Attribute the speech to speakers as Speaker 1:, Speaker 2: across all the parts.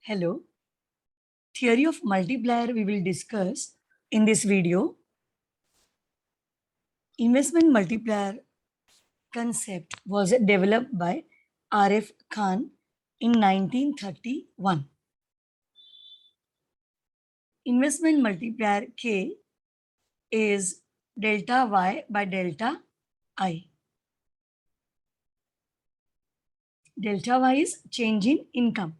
Speaker 1: Hello. Theory of multiplier we will discuss in this video. Investment multiplier concept was developed by R.F. Khan in 1931. Investment multiplier K is delta Y by delta I. Delta Y is change in income,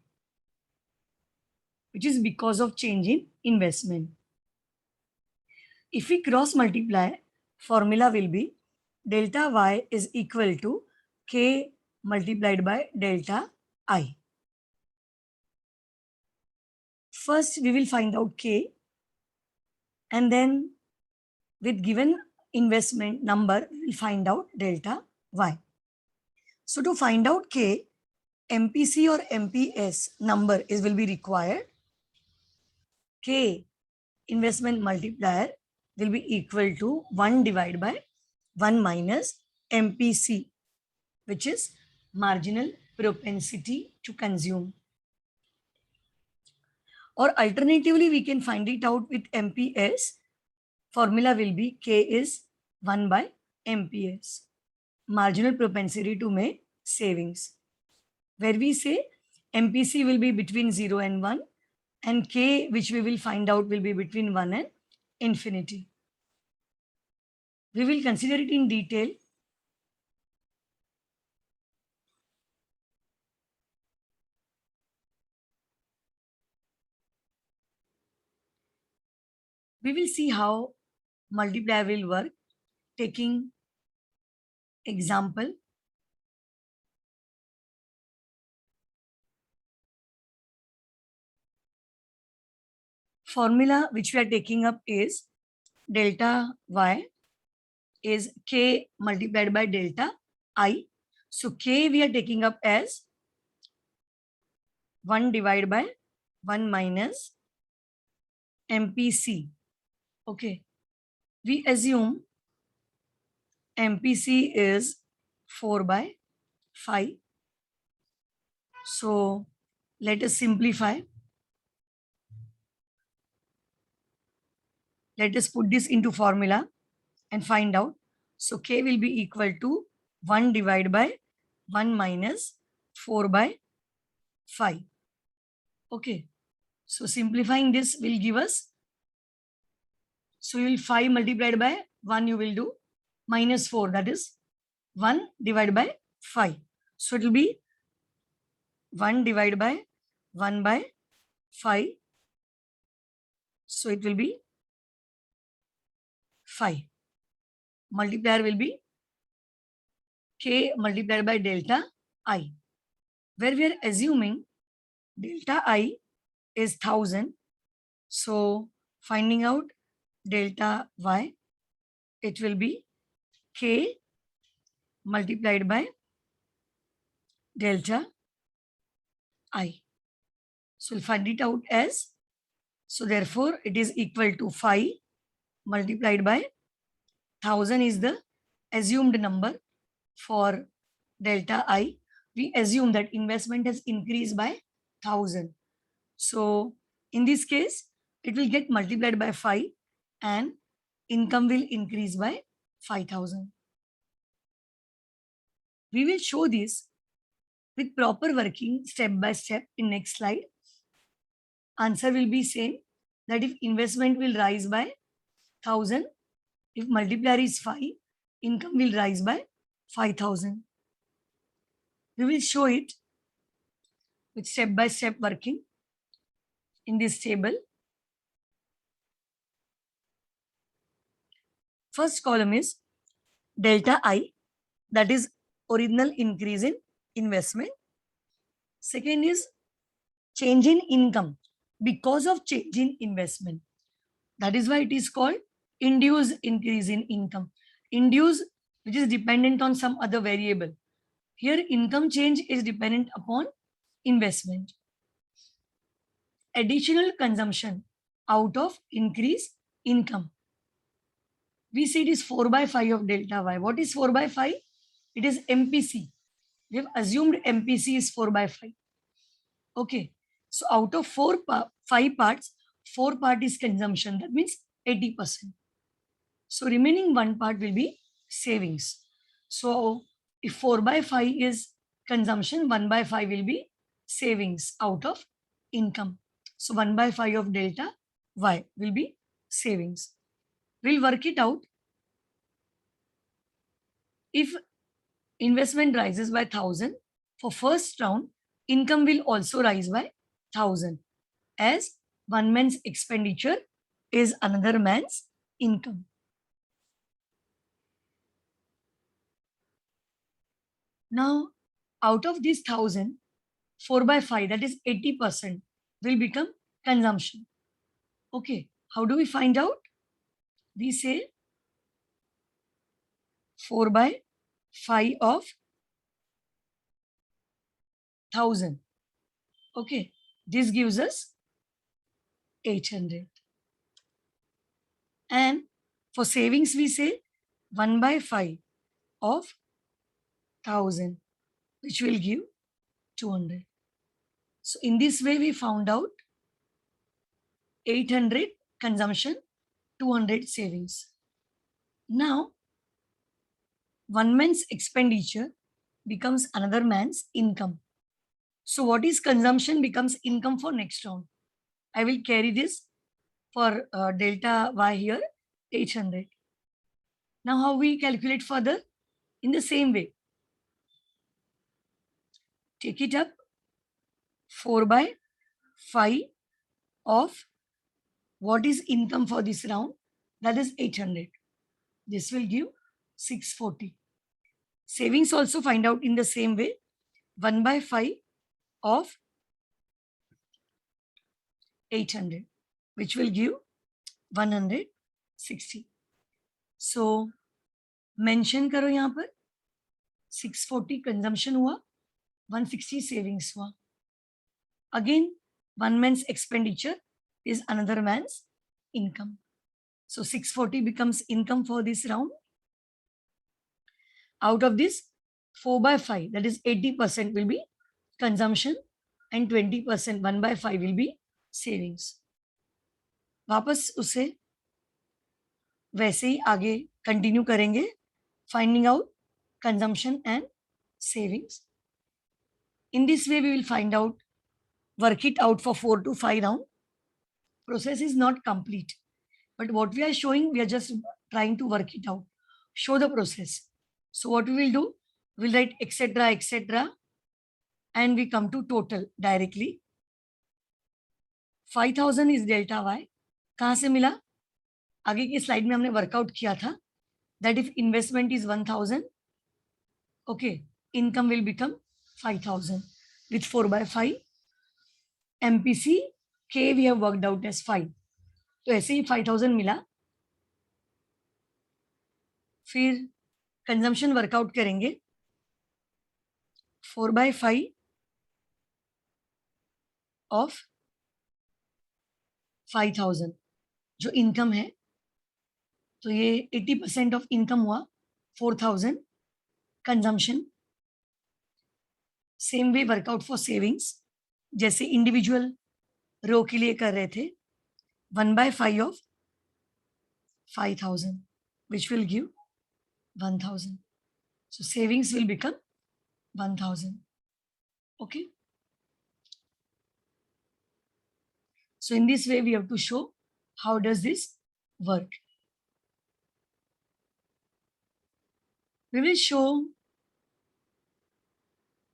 Speaker 1: which is because of change in investment. If we cross multiply, formula will be delta Y is equal to K multiplied by delta I. First, we will find out K, and then with given investment number, we will find out delta Y. So to find out K, MPC or MPS number will be required. K investment multiplier will be equal to 1 divided by 1 minus MPC, which is marginal propensity to consume. Or alternatively, we can find it out with MPS. Formula will be K is 1 by MPS, marginal propensity to make savings, where we say MPC will be between 0 and 1, and K, which we will find out, will be between 1 and infinity. We will consider it in detail. We will see how multiplier will work, taking example. Formula which we are taking up is delta Y is K multiplied by delta I. So K we are taking up as 1 divided by 1 minus MPC. Okay. We assume MPC is 4 by 5. So let us simplify. Let us put this into formula and find out. So K will be equal to 1 divided by 1 minus 4 by 5. Okay. So simplifying this will give us, so you will 5 multiplied by 1 you will do minus 4, that is 1 divided by 5. So it will be 1 divided by 1 by 5. So it will be 5. Multiplier will be K multiplied by delta I, where we are assuming delta I is 1000. So finding out delta Y, it will be K multiplied by delta I. So we'll find it out as, so therefore it is equal to 5 multiplied by 1000 is the assumed number for delta I. We assume that investment has increased by 1000. So in this case, it will get multiplied by 5 and income will increase by 5000. We will show this with proper working step by step in next slide. Answer will be same, that if investment will rise by 1000, if multiplier is 5, income will rise by 5000. We will show it with step by step working in this table. First column is delta I, that is original increase in investment. Second is change in income because of change in investment. That is why it is called induced increase in income. Induced, which is dependent on some other variable. Here income change is dependent upon investment. Additional consumption out of increased income. We see it is 4 by 5 of delta Y. What is 4 by 5? It is MPC. We have assumed MPC is 4 by 5. Okay. So out of 5 parts, 4 part is consumption. That means 80%. So remaining 1 part will be savings. So if 4 by 5 is consumption, 1 by 5 will be savings out of income. So 1 by 5 of delta Y will be savings. We'll work it out. If investment rises by 1,000, for first round, income will also rise by 1,000, as one man's expenditure is another man's income. Now, out of this 1,000, 4 by 5, that is 80%, will become consumption. Okay, how do we find out? We say 4 by 5 of 1,000. Okay, this gives us 800. And for savings, we say 1 by 5 of 1,000, which will give 200. So in this way, we found out 800 consumption, 200 savings. Now, one man's expenditure becomes another man's income. So what is consumption becomes income for next round. I will carry this for delta Y here, 800. Now how we calculate further? In the same way. Take it up, 4 by 5 of what is income for this round? That is 800. This will give 640. Savings also find out in the same way. 1 by 5 of 800, which will give 160. So mention करो यहाँ पर 640 consumption हुआ, 160 savings हुआ. Again, one man's expenditure is another man's income. So 640 becomes income for this round. Out of this, 4 by 5, that is 80% will be consumption and 20%, 1 by 5 will be savings. वापस उसे वैसे ही आगे continue करेंगे, finding out consumption and savings. In this way, we will find out, work it out for 4 to 5 round. Process is not complete, but what we are showing, we are just trying to work it out, show the process. So what we will do, we'll write etc, etc, and we come to total directly. 5,000 is delta Y. कहाँ से मिला? आगे की slide में हमने workout किया था that if investment is 1,000, okay, income will become 5,000 with 4 by 5. MPC K we have worked out as 5. तो ऐसे ही 5,000 मिला. फिर कंजम्पशन वर्कआउट करेंगे. 4 by 5 ऑफ 5,000 जो इनकम है, तो ये 80% ऑफ इनकम हुआ, 4,000 consumption. Same way workout for savings, जैसे इंडिविजुअल रो के लिए कर रहे थे. 1 by 5 of 5,000 which will give 1,000. So savings will become 1,000. Okay. So in this way, we have to show how does this work. We will show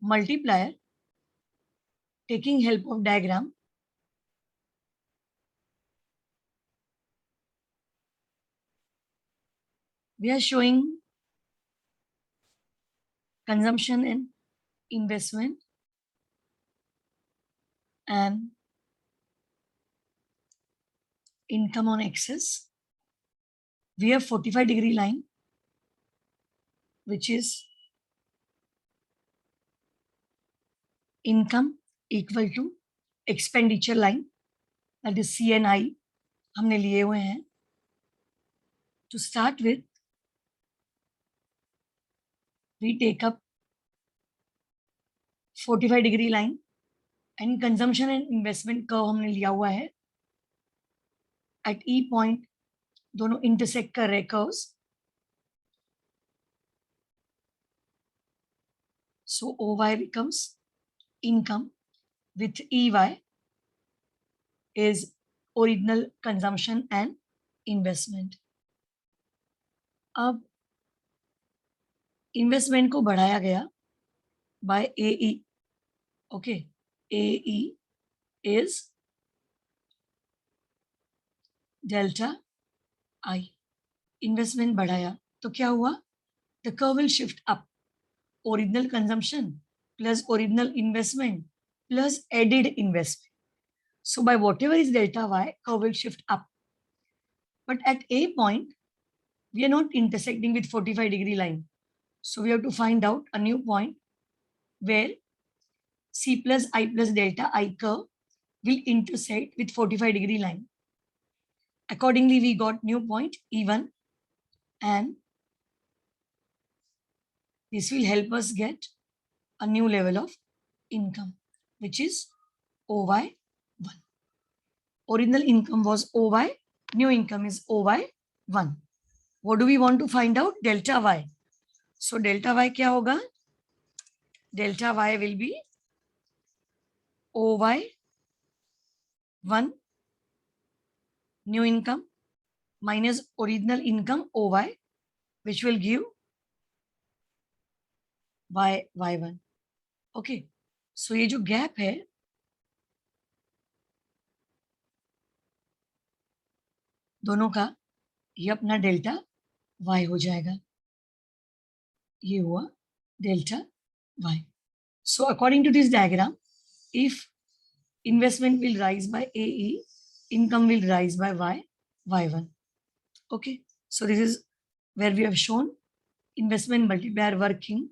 Speaker 1: multiplier taking help of diagram. We are showing consumption and investment and income on axis. We have 45-degree line, which is income equal to expenditure line, that is CNI हमने लिए हुए हैं. To start with, we take up 45-degree line and consumption and investment curve हमने लिया हुआ है. Eight ई point दोनों intersect कर रहे curves. So OY becomes income with EY is original consumption and investment. अब इन्वेस्टमेंट को बढ़ाया गया by AE. Okay, AE is delta I. Investment बढ़ाया तो क्या हुआ? The curve will shift up. Original consumption plus original investment plus added investment. So by whatever is delta y, curve will shift up. But at a point, we are not intersecting with 45-degree line. So we have to find out a new point where C plus I plus delta I curve will intersect with 45-degree line. Accordingly, we got new point E1, and this will help us get a new level of income, which is OY1. Original income was OY, new income is OY1. What do we want to find out? Delta Y. So delta Y क्या होगा? Delta Y will be OY1 new income minus original income OY, which will give Y1. Okay. So ये जो gap है दोनों का, ये अपना delta Y हो जाएगा. ये हुआ delta Y. So according to this diagram, if investment will rise by AE, income will rise by Y1. Okay. So this is where we have shown investment multiplier working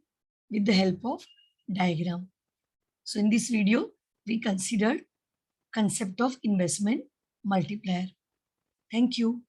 Speaker 1: with the help of diagram. So in this video, we considered concept of investment multiplier. Thank you.